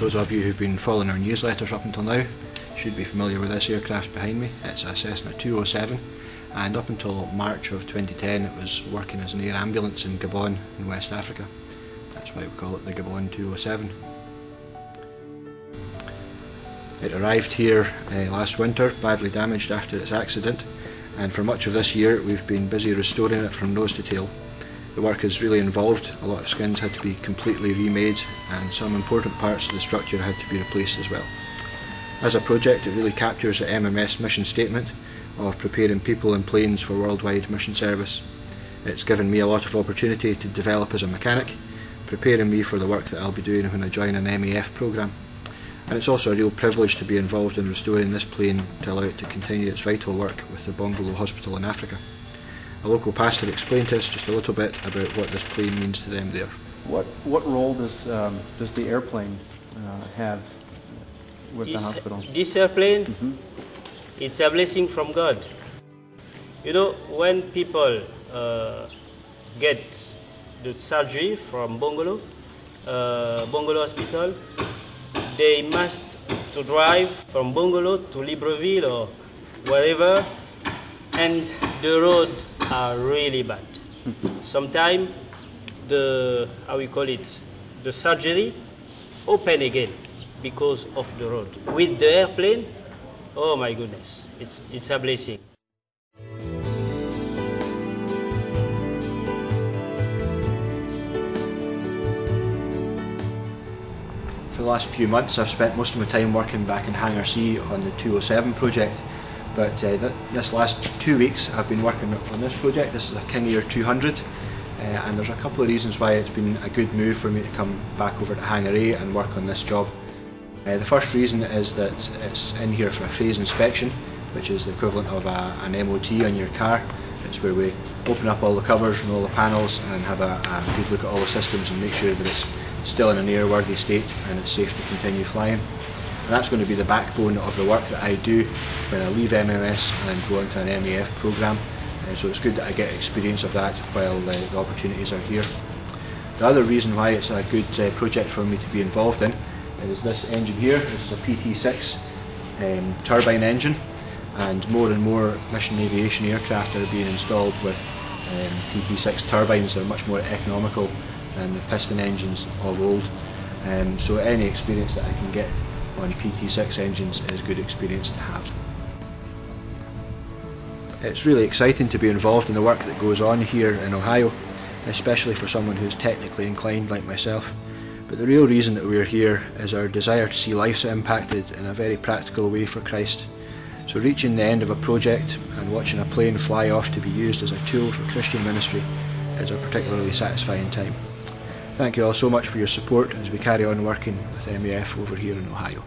those of you who've been following our newsletters up until now should be familiar with this aircraft behind me. It's a Cessna 207, and up until March of 2010 it was working as an air ambulance in Gabon in West Africa. That's why we call it the Gabon 207. It arrived here last winter, badly damaged after its accident, and for much of this year we've been busy restoring it from nose to tail. The work is really involved. A lot of skins had to be completely remade, and some important parts of the structure had to be replaced as well. As a project, it really captures the MMS mission statement of preparing people and planes for worldwide mission service. It's given me a lot of opportunity to develop as a mechanic, preparing me for the work that I'll be doing when I join an MEF programme. And it's also a real privilege to be involved in restoring this plane to allow it to continue its vital work with the Bongolo Hospital in Africa. A local pastor explained to us just a little bit about what this plane means to them there. What role does the airplane have with the hospital? This airplane, it's a blessing from God. You know, when people get the surgery from Bongolo Hospital, they must to drive from Bongolo to Libreville or wherever, and the roads are really bad. Sometimes the surgery open again because of the road. With the airplane, oh my goodness, it's a blessing. For the last few months I've spent most of my time working back in Hangar C on the 207 project, but this last 2 weeks I've been working on this project. This is a King Air 200, and there's a couple of reasons why it's been a good move for me to come back over to Hangar A and work on this job. The first reason is that it's in here for a phase inspection, which is the equivalent of an MOT on your car. It's where we open up all the covers and all the panels and have a good look at all the systems and make sure that it's still in an airworthy state and it's safe to continue flying. And that's going to be the backbone of the work that I do when I leave MMS and go into an MEF programme. So it's good that I get experience of that while the opportunities are here. The other reason why it's a good project for me to be involved in is this engine here. This is a PT6 turbine engine, and more mission aviation aircraft are being installed with PT6 turbines. They're much more economical than the piston engines of old, so any experience that I can get on PT6 engines is good experience to have. It's really exciting to be involved in the work that goes on here in Ohio, especially for someone who's technically inclined like myself. But the real reason that we're here is our desire to see lives impacted in a very practical way for Christ. So reaching the end of a project and watching a plane fly off to be used as a tool for Christian ministry is a particularly satisfying time. Thank you all so much for your support as we carry on working with MEF over here in Ohio.